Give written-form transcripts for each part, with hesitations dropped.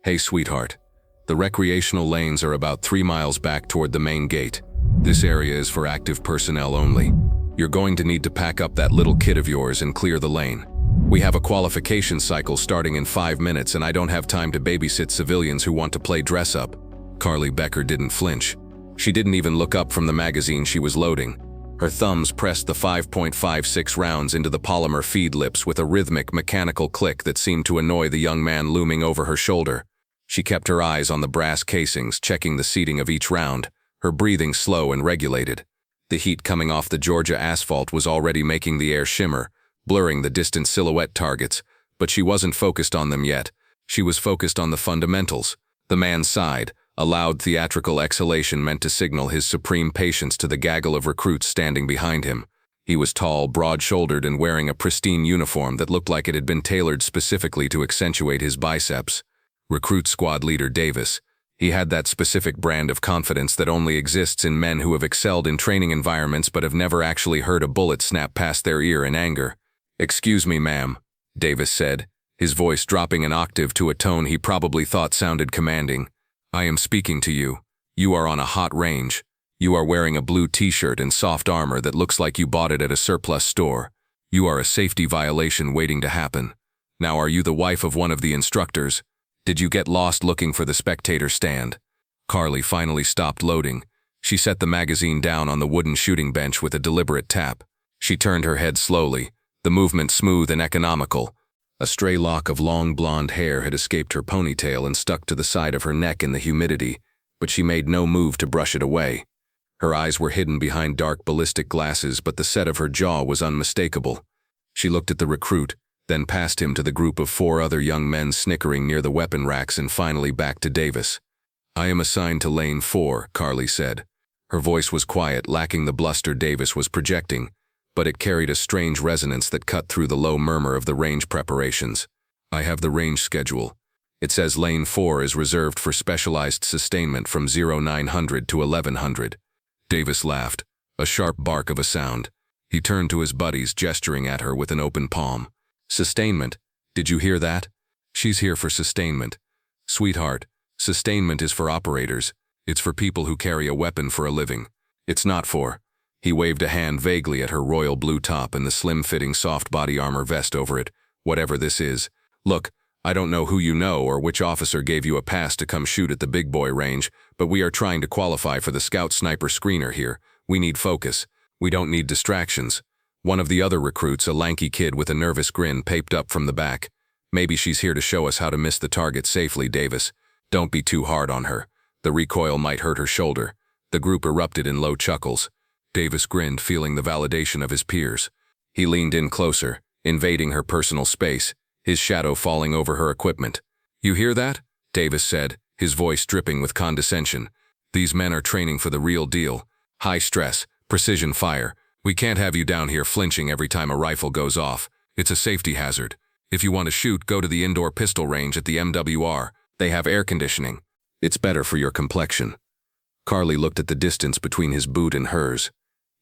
Hey, sweetheart. The recreational lanes are about 3 miles back toward the main gate. This area is for active personnel only. You're going to need to pack up that little kit of yours and clear the lane. We have a qualification cycle starting in 5 minutes, and I don't have time to babysit civilians who want to play dress-up. Carly Becker didn't flinch. She didn't even look up from the magazine she was loading. Her thumbs pressed the 5.56 rounds into the polymer feed lips with a rhythmic, mechanical click that seemed to annoy the young man looming over her shoulder. She kept her eyes on the brass casings, checking the seating of each round, her breathing slow and regulated. The heat coming off the Georgia asphalt was already making the air shimmer, blurring the distant silhouette targets, but she wasn't focused on them yet. She was focused on the fundamentals. The man sighed, a loud theatrical exhalation meant to signal his supreme patience to the gaggle of recruits standing behind him. He was tall, broad-shouldered, and wearing a pristine uniform that looked like it had been tailored specifically to accentuate his biceps. Recruit Squad Leader Davis. He had that specific brand of confidence that only exists in men who have excelled in training environments but have never actually heard a bullet snap past their ear in anger. "Excuse me, ma'am," Davis said, his voice dropping an octave to a tone he probably thought sounded commanding. "I am speaking to you. You are on a hot range. You are wearing a blue t-shirt and soft armor that looks like you bought it at a surplus store. You are a safety violation waiting to happen. Now, are you the wife of one of the instructors? Did you get lost looking for the spectator stand?" Carly finally stopped loading. She set the magazine down on the wooden shooting bench with a deliberate tap. She turned her head slowly, the movement smooth and economical. A stray lock of long blonde hair had escaped her ponytail and stuck to the side of her neck in the humidity, but she made no move to brush it away. Her eyes were hidden behind dark ballistic glasses, but the set of her jaw was unmistakable. She looked at the recruit, then past him to the group of 4 other young men snickering near the weapon racks, and finally back to Davis. "I am assigned to lane 4, Carly said. Her voice was quiet, lacking the bluster Davis was projecting, but it carried a strange resonance that cut through the low murmur of the range preparations. "I have the range schedule. It says lane 4 is reserved for specialized sustainment from 0900 to 1100. Davis laughed, a sharp bark of a sound. He turned to his buddies, gesturing at her with an open palm. "Sustainment. Did you hear that? She's here for sustainment. Sweetheart, sustainment is for operators. It's for people who carry a weapon for a living. It's not for—" He waved a hand vaguely at her royal blue top and the slim-fitting soft body armor vest over it. "Whatever this is. Look, I don't know who you know or which officer gave you a pass to come shoot at the big boy range, but we are trying to qualify for the scout sniper screener here. We need focus. We don't need distractions." One of the other recruits, a lanky kid with a nervous grin, paped up from the back. "Maybe she's here to show us how to miss the target safely, Davis. Don't be too hard on her. The recoil might hurt her shoulder." The group erupted in low chuckles. Davis grinned, feeling the validation of his peers. He leaned in closer, invading her personal space, his shadow falling over her equipment. "You hear that?" Davis said, his voice dripping with condescension. "These men are training for the real deal. High stress, precision fire. We can't have you down here flinching every time a rifle goes off. It's a safety hazard. If you want to shoot, go to the indoor pistol range at the MWR. They have air conditioning. It's better for your complexion." Carly looked at the distance between his boot and hers.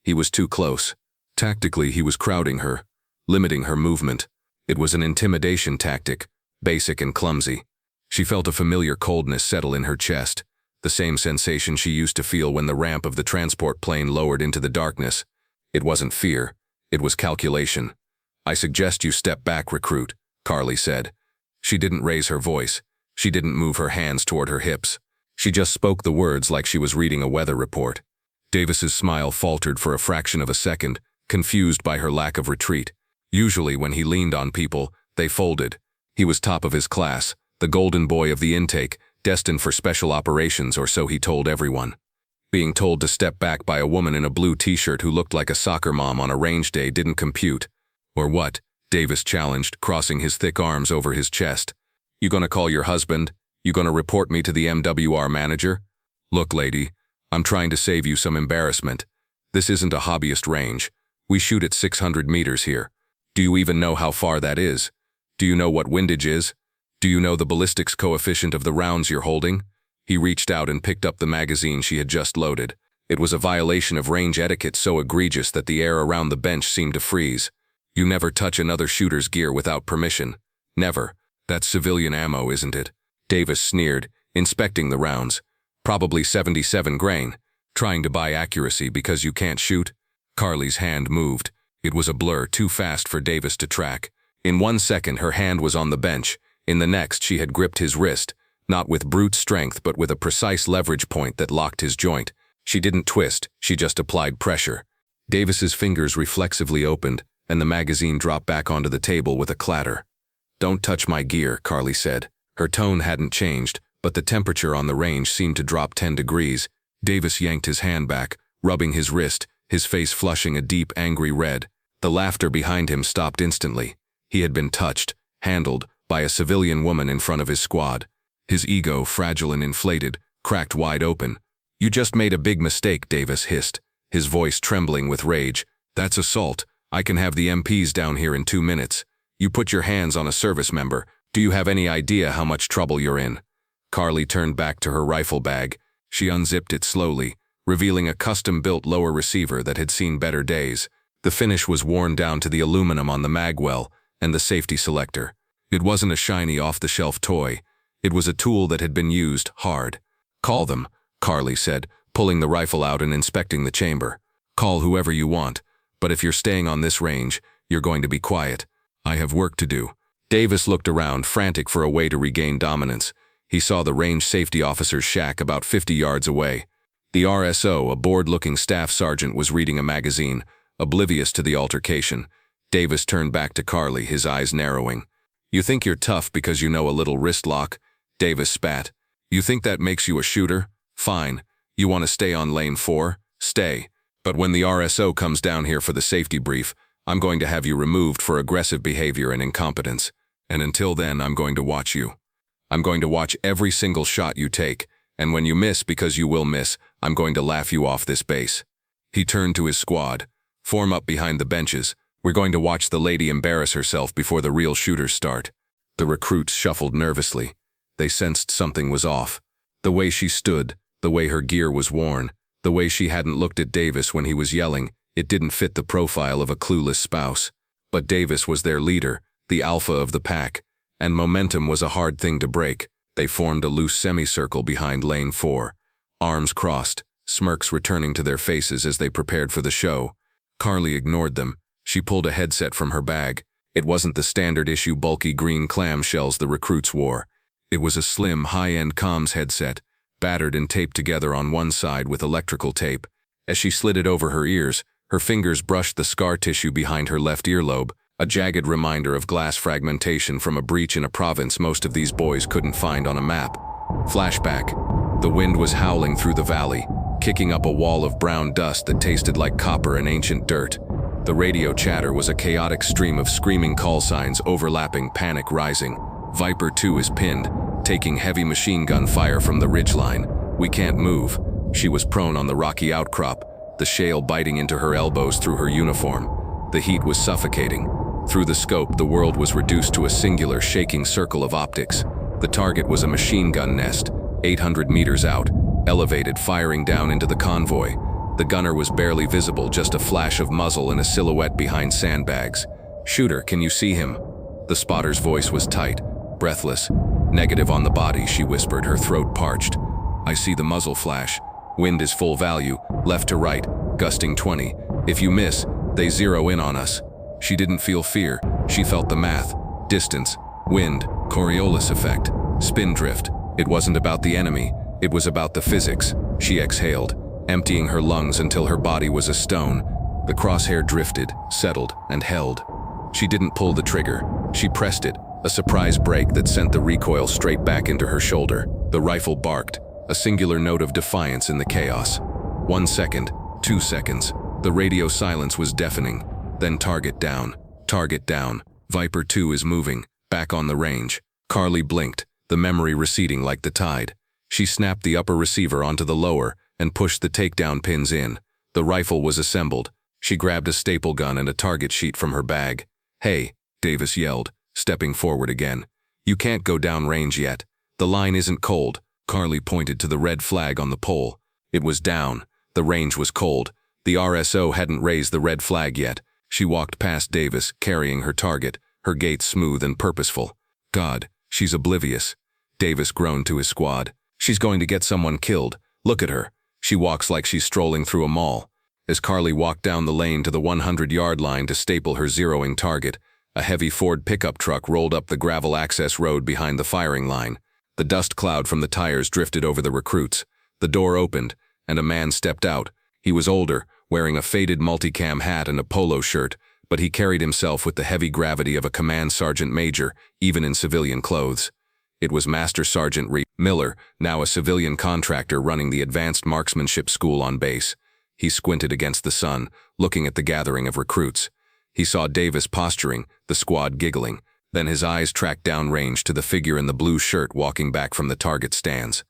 He was too close. Tactically, he was crowding her, limiting her movement. It was an intimidation tactic, basic and clumsy. She felt a familiar coldness settle in her chest, the same sensation she used to feel when the ramp of the transport plane lowered into the darkness. It wasn't fear, it was calculation. "I suggest you step back, recruit," Carly said. She didn't raise her voice. She didn't move her hands toward her hips. She just spoke the words like she was reading a weather report. Davis's smile faltered for a fraction of a second, confused by her lack of retreat. Usually when he leaned on people, they folded. He was top of his class, the golden boy of the intake, destined for special operations, or so he told everyone. Being told to step back by a woman in a blue t-shirt who looked like a soccer mom on a range day didn't compute. "Or what?" Davis challenged, crossing his thick arms over his chest. "You gonna call your husband? You gonna report me to the MWR manager? Look, lady, I'm trying to save you some embarrassment. This isn't a hobbyist range. We shoot at 600 meters here. Do you even know how far that is? Do you know what windage is? Do you know the ballistics coefficient of the rounds you're holding?" He reached out and picked up the magazine she had just loaded. It was a violation of range etiquette so egregious that the air around the bench seemed to freeze. "You never touch another shooter's gear without permission. Never. That's civilian ammo, isn't it?" Davis sneered, inspecting the rounds. Probably 77 grain. Trying to buy accuracy because you can't shoot? Carly's hand moved. It was a blur too fast for Davis to track. In 1 second, her hand was on the bench. In the next, she had gripped his wrist, not with brute strength but with a precise leverage point that locked his joint. She didn't twist, she just applied pressure. Davis's fingers reflexively opened, and the magazine dropped back onto the table with a clatter. "Don't touch my gear," Carly said. Her tone hadn't changed, but the temperature on the range seemed to drop 10 degrees. Davis yanked his hand back, rubbing his wrist, his face flushing a deep, angry red. The laughter behind him stopped instantly. He had been touched, handled, by a civilian woman in front of his squad. His ego, fragile and inflated, cracked wide open. "You just made a big mistake," Davis hissed, his voice trembling with rage. "That's assault. I can have the MPs down here in 2 minutes. You put your hands on a service member. Do you have any idea how much trouble you're in?" Carly turned back to her rifle bag. She unzipped it slowly, revealing a custom-built lower receiver that had seen better days. The finish was worn down to the aluminum on the magwell and the safety selector. It wasn't a shiny off-the-shelf toy. It was a tool that had been used hard. "Call them," Carly said, pulling the rifle out and inspecting the chamber. "Call whoever you want, but if you're staying on this range, you're going to be quiet. I have work to do." Davis looked around, frantic for a way to regain dominance. He saw the range safety officer's shack about 50 yards away. The RSO, a bored-looking staff sergeant, was reading a magazine, oblivious to the altercation. Davis turned back to Carly, his eyes narrowing. "You think you're tough because you know a little wrist lock?" Davis spat. "You think that makes you a shooter? Fine. You want to stay on lane 4? Stay. But when the RSO comes down here for the safety brief, I'm going to have you removed for aggressive behavior and incompetence. And until then, I'm going to watch you. I'm going to watch every single shot you take, and when you miss, because you will miss, I'm going to laugh you off this base." He turned to his squad. "Form up behind the benches. We're going to watch the lady embarrass herself before the real shooters start." The recruits shuffled nervously. They sensed something was off. The way she stood, the way her gear was worn, the way she hadn't looked at Davis when he was yelling, it didn't fit the profile of a clueless spouse. But Davis was their leader, the alpha of the pack, and momentum was a hard thing to break. They formed a loose semicircle behind lane 4. Arms crossed, smirks returning to their faces as they prepared for the show. Carly ignored them. She pulled a headset from her bag. It wasn't the standard issue bulky green clamshells the recruits wore. It was a slim, high-end comms headset, battered and taped together on one side with electrical tape. As she slid it over her ears, her fingers brushed the scar tissue behind her left earlobe, a jagged reminder of glass fragmentation from a breach in a province most of these boys couldn't find on a map. Flashback. The wind was howling through the valley, kicking up a wall of brown dust that tasted like copper and ancient dirt. The radio chatter was a chaotic stream of screaming call signs overlapping, panic rising. "Viper 2 is pinned, taking heavy machine gun fire from the ridgeline. We can't move." She was prone on the rocky outcrop, the shale biting into her elbows through her uniform. The heat was suffocating. Through the scope, the world was reduced to a singular, shaking circle of optics. The target was a machine gun nest, 800 meters out, elevated, firing down into the convoy. The gunner was barely visible, just a flash of muzzle and a silhouette behind sandbags. "Shooter, can you see him?" The spotter's voice was tight, breathless. "Negative on the body," she whispered, her throat parched. "I see the muzzle flash. Wind is full value, left to right, gusting 20. If you miss, they zero in on us." She didn't feel fear. She felt the math. Distance, wind, Coriolis effect, spin drift. It wasn't about the enemy. It was about the physics. She exhaled, emptying her lungs until her body was a stone. The crosshair drifted, settled, and held. She didn't pull the trigger. She pressed it, a surprise break that sent the recoil straight back into her shoulder. The rifle barked, a singular note of defiance in the chaos. 1 second, 2 seconds. The radio silence was deafening. Then target down. Target down. Viper 2 is moving, back on the range. Carly blinked, the memory receding like the tide. She snapped the upper receiver onto the lower and pushed the takedown pins in. The rifle was assembled. She grabbed a staple gun and a target sheet from her bag. "Hey," Davis yelled, stepping forward again. "You can't go down range yet. The line isn't cold." Carly pointed to the red flag on the pole. It was down. The range was cold. The RSO hadn't raised the red flag yet. She walked past Davis, carrying her target, her gait smooth and purposeful. God, she's oblivious. Davis groaned to his squad. "She's going to get someone killed. Look at her. She walks like she's strolling through a mall." As Carly walked down the lane to the 100-yard line to staple her zeroing target, a heavy Ford pickup truck rolled up the gravel access road behind the firing line. The dust cloud from the tires drifted over the recruits. The door opened, and a man stepped out. He was older, wearing a faded multicam hat and a polo shirt, but he carried himself with the heavy gravity of a command sergeant major, even in civilian clothes. It was Master Sergeant Miller, now a civilian contractor running the advanced marksmanship school on base. He squinted against the sun, looking at the gathering of recruits. He saw Davis posturing, the squad giggling. Then his eyes tracked downrange to the figure in the blue shirt walking back from the target stands.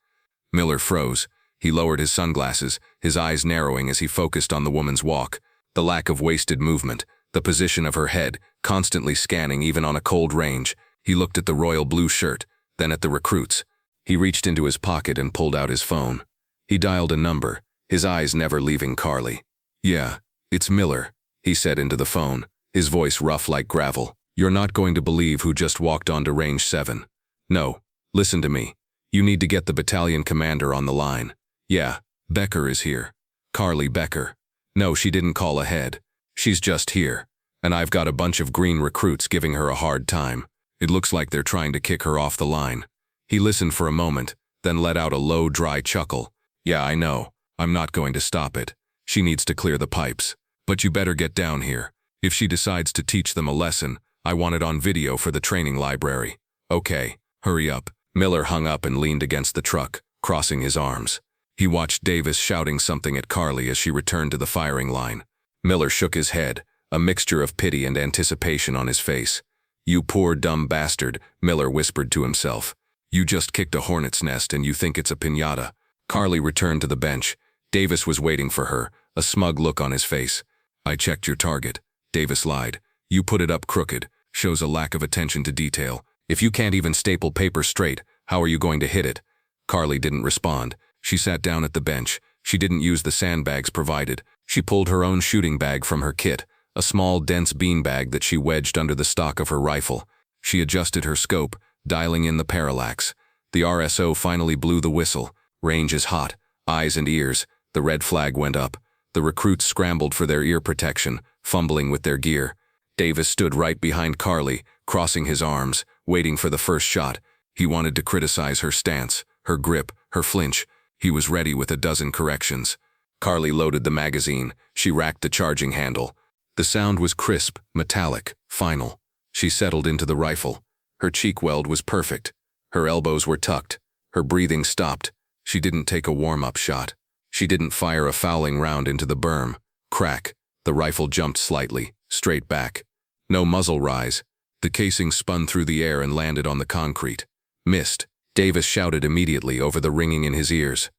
Miller froze. He lowered his sunglasses, his eyes narrowing as he focused on the woman's walk, the lack of wasted movement, the position of her head, constantly scanning even on a cold range. He looked at the royal blue shirt, then at the recruits. He reached into his pocket and pulled out his phone. He dialed a number, his eyes never leaving Carly. "Yeah, it's Miller," he said into the phone, his voice rough like gravel. "You're not going to believe who just walked onto range 7. No, listen to me. You need to get the battalion commander on the line." "Yeah, Becker is here." "Carly Becker." "No, she didn't call ahead. She's just here. And I've got a bunch of green recruits giving her a hard time. It looks like they're trying to kick her off the line." He listened for a moment, then let out a low, dry chuckle. "Yeah, I know. I'm not going to stop it. She needs to clear the pipes. But you better get down here. If she decides to teach them a lesson, I want it on video for the training library." "Okay, hurry up." Miller hung up and leaned against the truck, crossing his arms. He watched Davis shouting something at Carly as she returned to the firing line. Miller shook his head, a mixture of pity and anticipation on his face. "You poor dumb bastard," Miller whispered to himself. "You just kicked a hornet's nest and you think it's a piñata." Carly returned to the bench. Davis was waiting for her, a smug look on his face. "I checked your target." Davis lied. "You put it up crooked. Shows a lack of attention to detail. If you can't even staple paper straight, how are you going to hit it?" Carly didn't respond. She sat down at the bench. She didn't use the sandbags provided. She pulled her own shooting bag from her kit, a small, dense beanbag that she wedged under the stock of her rifle. She adjusted her scope, dialing in the parallax. The RSO finally blew the whistle. Range is hot. Eyes and ears. The red flag went up. The recruits scrambled for their ear protection, fumbling with their gear. Davis stood right behind Carly, crossing his arms, waiting for the first shot. He wanted to criticize her stance, her grip, her flinch. He was ready with a dozen corrections. Carly loaded the magazine. She racked the charging handle. The sound was crisp, metallic, final. She settled into the rifle. Her cheek weld was perfect. Her elbows were tucked. Her breathing stopped. She didn't take a warm-up shot. She didn't fire a fouling round into the berm. Crack. The rifle jumped slightly, straight back. No muzzle rise. The casing spun through the air and landed on the concrete. Missed. Davis shouted immediately over the ringing in his ears.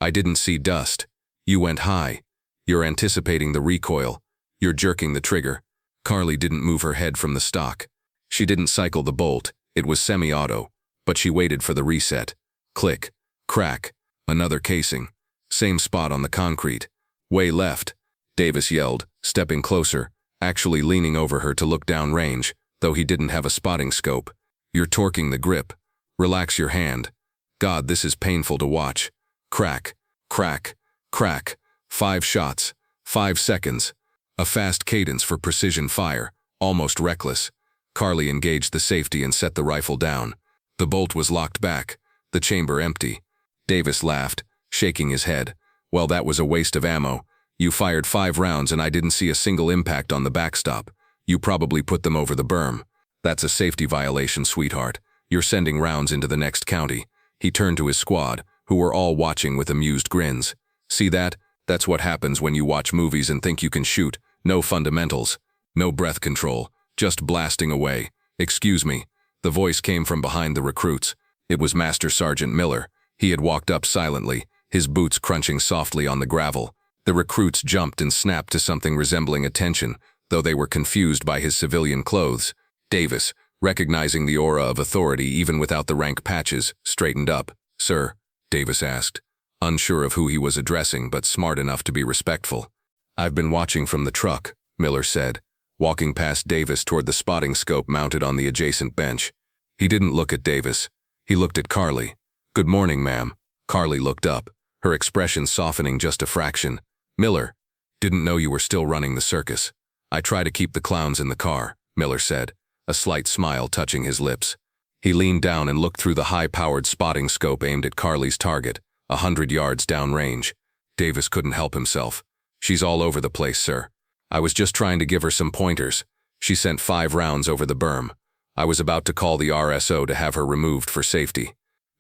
"I didn't see dust. You went high. You're anticipating the recoil. You're jerking the trigger." Carly didn't move her head from the stock. She didn't cycle the bolt. It was semi-auto. But she waited for the reset. Click. Crack. Another casing. Same spot on the concrete. "Way left," Davis yelled, stepping closer, actually leaning over her to look downrange, though he didn't have a spotting scope. "You're torquing the grip. Relax your hand. God, this is painful to watch." Crack. Crack. Crack. 5 shots. 5 seconds. A fast cadence for precision fire, almost reckless. Carly engaged the safety and set the rifle down. The bolt was locked back, the chamber empty. Davis laughed, shaking his head. "Well, that was a waste of ammo. You fired 5 rounds and I didn't see a single impact on the backstop. You probably put them over the berm. That's a safety violation, sweetheart. You're sending rounds into the next county." He turned to his squad, who were all watching with amused grins. "See that? That's what happens when you watch movies and think you can shoot. No fundamentals. No breath control. Just blasting away. Excuse me." The voice came from behind the recruits. It was Master Sergeant Miller. He had walked up silently, his boots crunching softly on the gravel. The recruits jumped and snapped to something resembling attention, though they were confused by his civilian clothes. Davis, recognizing the aura of authority even without the rank patches, straightened up. "Sir?" Davis asked, unsure of who he was addressing but smart enough to be respectful. "I've been watching from the truck," Miller said, walking past Davis toward the spotting scope mounted on the adjacent bench. He didn't look at Davis. He looked at Carly. "Good morning, ma'am." Carly looked up, her expression softening just a fraction. "Miller, didn't know you were still running the circus." "I try to keep the clowns in the car," Miller said, a slight smile touching his lips. He leaned down and looked through the high-powered spotting scope aimed at Carly's target, 100 yards downrange. Davis couldn't help himself. "She's all over the place, sir. I was just trying to give her some pointers. She sent 5 rounds over the berm. I was about to call the RSO to have her removed for safety."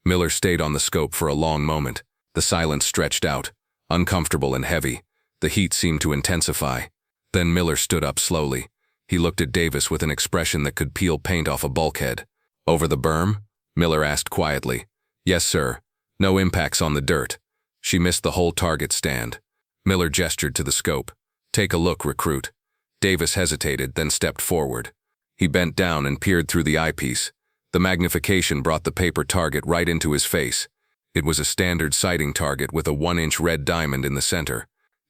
Miller stayed on the scope for a long moment. The silence stretched out, uncomfortable and heavy. The heat seemed to intensify. Then Miller stood up slowly. He looked at Davis with an expression that could peel paint off a bulkhead. "Over the berm?" Miller asked quietly. "Yes, sir. No impacts on the dirt. She missed the whole target stand." Miller gestured to the scope. "Take a look, recruit." Davis hesitated, then stepped forward. He bent down and peered through the eyepiece. The magnification brought the paper target right into his face. It was a standard sighting target with a 1-inch red diamond in the center.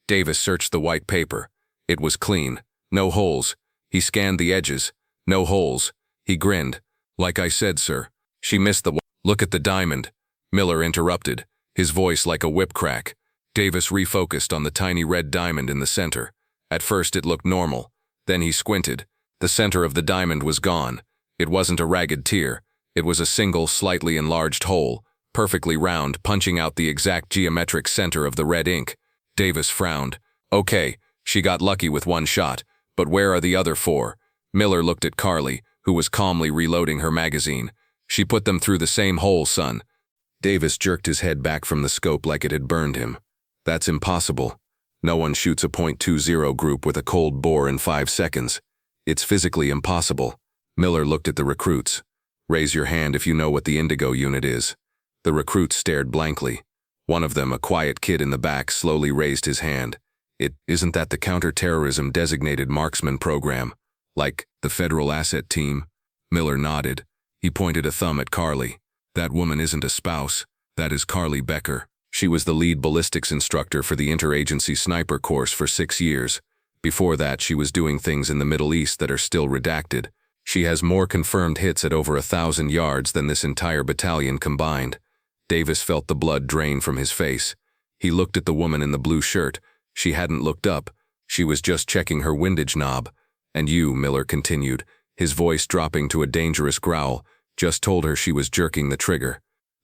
Davis searched the white paper. It was clean. No holes. He scanned the edges. No holes. He grinned. "Like I said, sir. She missed the Look at the diamond." Miller interrupted, his voice like a whip crack. Davis refocused on the tiny red diamond in the center. At first it looked normal. Then he squinted. The center of the diamond was gone. It wasn't a ragged tear. It was a single, slightly enlarged hole, perfectly round, punching out the exact geometric center of the red ink. Davis frowned. "Okay, she got lucky with 1 shot, but where are the other 4? Miller looked at Carly, who was calmly reloading her magazine. "She put them through the same hole, son." Davis jerked his head back from the scope like it had burned him. "That's impossible. No one shoots a .20 group with a cold bore in 5 seconds. It's physically impossible." Miller looked at the recruits. "Raise your hand if you know what the Indigo unit is." The recruits stared blankly. One of them, a quiet kid in the back, slowly raised his hand. Isn't that the counter-terrorism designated marksman program? Like the federal asset team?" Miller nodded. He pointed a thumb at Carly. "That woman isn't a spouse. That is Carly Becker. She was the lead ballistics instructor for the interagency sniper course for 6 years. Before that, she was doing things in the Middle East that are still redacted. She has more confirmed hits at over 1,000 yards than this entire battalion combined." Davis felt the blood drain from his face. He looked at the woman in the blue shirt. She hadn't looked up. She was just checking her windage knob. "And you," Miller continued, his voice dropping to a dangerous growl, "just told her she was jerking the trigger."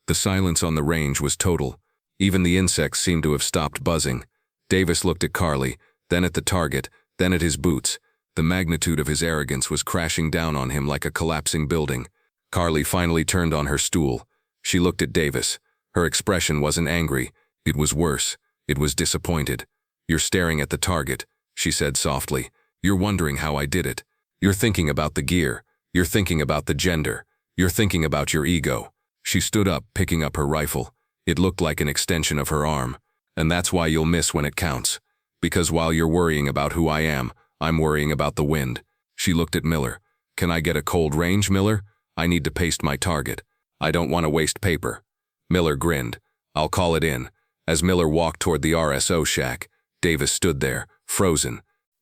The silence on the range was total. Even the insects seemed to have stopped buzzing. Davis looked at Carly, then at the target, then at his boots. The magnitude of his arrogance was crashing down on him like a collapsing building. Carly finally turned on her stool. She looked at Davis. Her expression wasn't angry. It was worse. It was disappointed. "You're staring at the target," she said softly. "You're wondering how I did it. You're thinking about the gear. You're thinking about the gender. You're thinking about your ego." She stood up, picking up her rifle. It looked like an extension of her arm. "And that's why you'll miss when it counts. Because while you're worrying about who I am, I'm worrying about the wind." She looked at Miller. "Can I get a cold range, Miller? I need to paste my target. I don't want to waste paper." Miller grinned. "I'll call it in." As Miller walked toward the RSO shack, Davis stood there, frozen.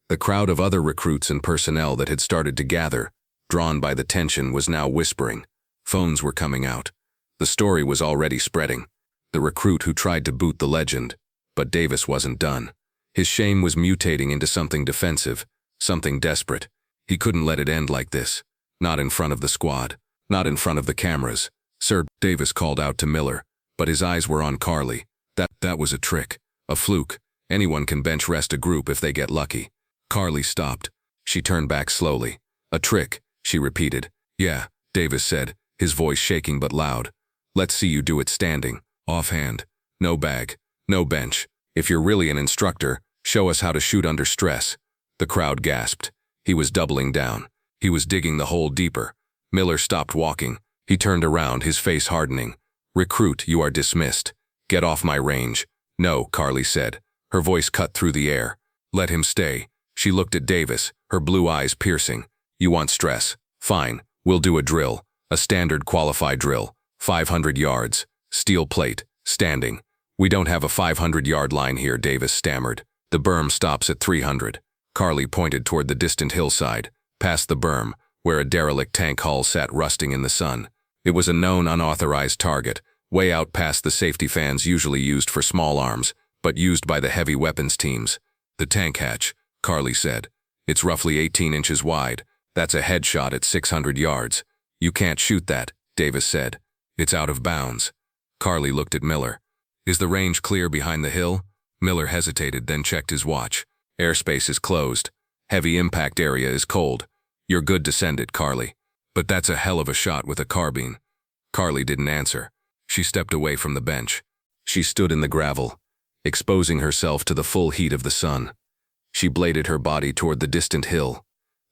The crowd of other recruits and personnel that had started to gather, drawn by the tension, was now whispering. Phones were coming out. The story was already spreading. The recruit who tried to boot the legend. But Davis wasn't done. His shame was mutating into something defensive, something desperate. He couldn't let it end like this. Not in front of the squad. Not in front of the cameras. "Sir," Davis called out to Miller, but his eyes were on Carly. That was a trick. A fluke. Anyone can bench rest a group if they get lucky." Carly stopped. She turned back slowly. "A trick," she repeated. "Yeah," Davis said, his voice shaking but loud. "Let's see you do it standing. Offhand. No bag. No bench. If you're really an instructor, show us how to shoot under stress." The crowd gasped. He was doubling down. He was digging the hole deeper. Miller stopped walking. He turned around, his face hardening. "Recruit, you are dismissed. Get off my range." "No," Carly said. Her voice cut through the air. "Let him stay." She looked at Davis, her blue eyes piercing. "You want stress? Fine. We'll do a drill. A standard qualified drill. 500 yards. Steel plate. Standing." "We don't have a 500-yard line here," Davis stammered. "The berm stops at 300. Carly pointed toward the distant hillside, past the berm, where a derelict tank hull sat rusting in the sun. It was a known unauthorized target, way out past the safety fans usually used for small arms, but used by the heavy weapons teams. The tank hatch, Carly said. It's roughly 18 inches wide. That's a headshot at 600 yards. You can't shoot that, Davis said. It's out of bounds. Carly looked at Miller. Is the range clear behind the hill? Miller hesitated, then checked his watch. Airspace is closed. Heavy impact area is cold. You're good to send it, Carly. But that's a hell of a shot with a carbine. Carly didn't answer. She stepped away from the bench. She stood in the gravel, exposing herself to the full heat of the sun. She bladed her body toward the distant hill.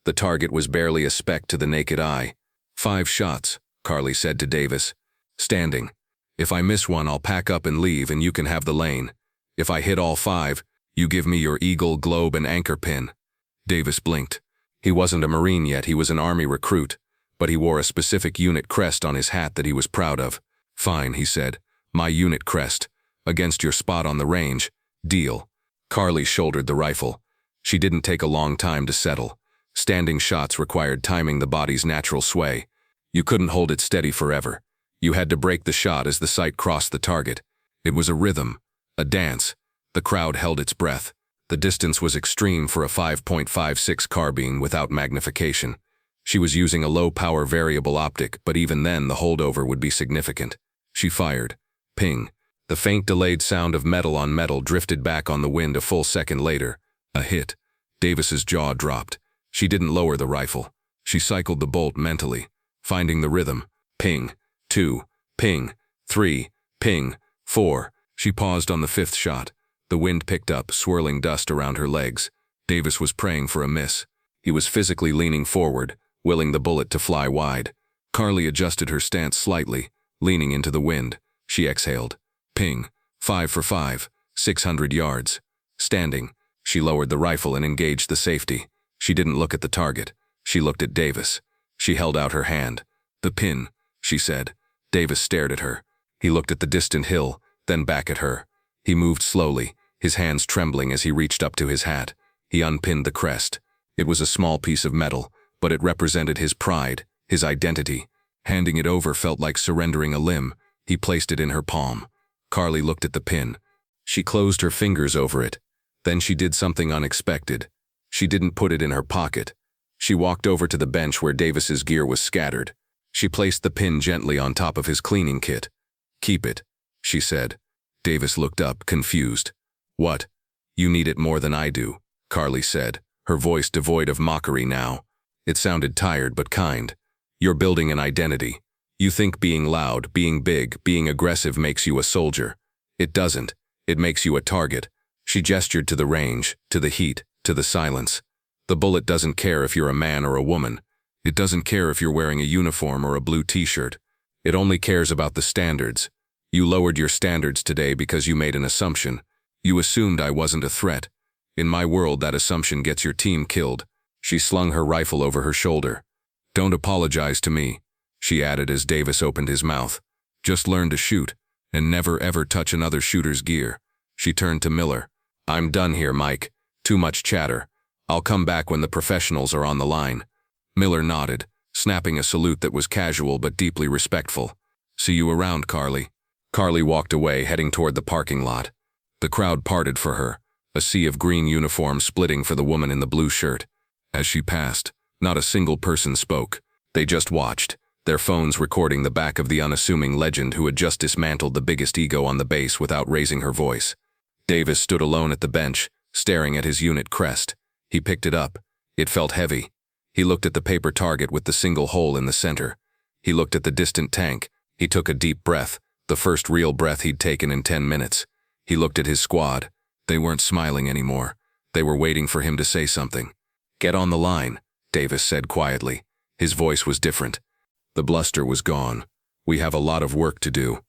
The target was barely a speck to the naked eye. 5 shots, Carly said to Davis. Standing. If I miss one, I'll pack up and leave and you can have the lane. If I hit all 5, you give me your eagle, globe, and anchor pin. Davis blinked. He wasn't a Marine yet, he was an Army recruit, but he wore a specific unit crest on his hat that he was proud of. Fine, he said. My unit crest. Against your spot on the range. Deal. Carly shouldered the rifle. She didn't take a long time to settle. Standing shots required timing the body's natural sway. You couldn't hold it steady forever. You had to break the shot as the sight crossed the target. It was a rhythm, a dance. The crowd held its breath. The distance was extreme for a 5.56 carbine without magnification. She was using a low-power variable optic, but even then the holdover would be significant. She fired. Ping. The faint delayed sound of metal on metal drifted back on the wind a full second later. A hit. Davis's jaw dropped. She didn't lower the rifle. She cycled the bolt mentally, finding the rhythm. Ping. 2. Ping. 3. Ping. 4. She paused on the 5th shot. The wind picked up, swirling dust around her legs. Davis was praying for a miss. He was physically leaning forward, willing the bullet to fly wide. Carly adjusted her stance slightly, leaning into the wind. She exhaled. Ping. 5 for 5. 600 yards. Standing. She lowered the rifle and engaged the safety. She didn't look at the target. She looked at Davis. She held out her hand. The pin, she said. Davis stared at her. He looked at the distant hill, then back at her. He moved slowly, his hands trembling as he reached up to his hat. He unpinned the crest. It was a small piece of metal, but it represented his pride, his identity. Handing it over felt like surrendering a limb. He placed it in her palm. Carly looked at the pin. She closed her fingers over it. Then she did something unexpected. She didn't put it in her pocket. She walked over to the bench where Davis's gear was scattered. She placed the pin gently on top of his cleaning kit. Keep it, she said. Davis looked up, confused. What? You need it more than I do, Carly said, her voice devoid of mockery now. It sounded tired but kind. You're building an identity. You think being loud, being big, being aggressive makes you a soldier. It doesn't. It makes you a target. She gestured to the range, to the heat, to the silence. The bullet doesn't care if you're a man or a woman. It doesn't care if you're wearing a uniform or a blue t-shirt. It only cares about the standards. You lowered your standards today because you made an assumption. You assumed I wasn't a threat. In my world, that assumption gets your team killed. She slung her rifle over her shoulder. Don't apologize to me, she added as Davis opened his mouth. Just learn to shoot, and never ever touch another shooter's gear. She turned to Miller. I'm done here, Mike. Too much chatter. I'll come back when the professionals are on the line. Miller nodded, snapping a salute that was casual but deeply respectful. See you around, Carly. Carly walked away, heading toward the parking lot. The crowd parted for her, a sea of green uniforms splitting for the woman in the blue shirt. As she passed, not a single person spoke. They just watched, their phones recording the back of the unassuming legend who had just dismantled the biggest ego on the base without raising her voice. Davis stood alone at the bench, staring at his unit crest. He picked it up. It felt heavy. He looked at the paper target with the single hole in the center. He looked at the distant tank. He took a deep breath, the first real breath he'd taken in 10 minutes. He looked at his squad. They weren't smiling anymore. They were waiting for him to say something. Get on the line, Davis said quietly. His voice was different. The bluster was gone. We have a lot of work to do.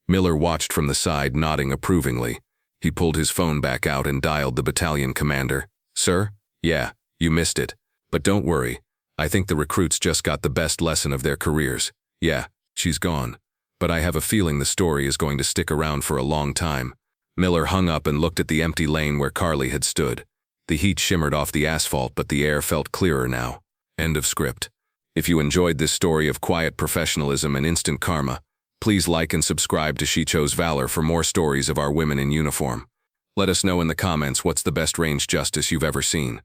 Miller watched from the side, nodding approvingly. He pulled his phone back out and dialed the battalion commander. Sir? Yeah, you missed it. But don't worry. I think the recruits just got the best lesson of their careers. Yeah, she's gone. But I have a feeling the story is going to stick around for a long time. Miller hung up and looked at the empty lane where Carly had stood. The heat shimmered off the asphalt, but the air felt clearer now. End of script. If you enjoyed this story of quiet professionalism and instant karma, please like and subscribe to She Chose Valor for more stories of our women in uniform. Let us know in the comments what's the best range justice you've ever seen.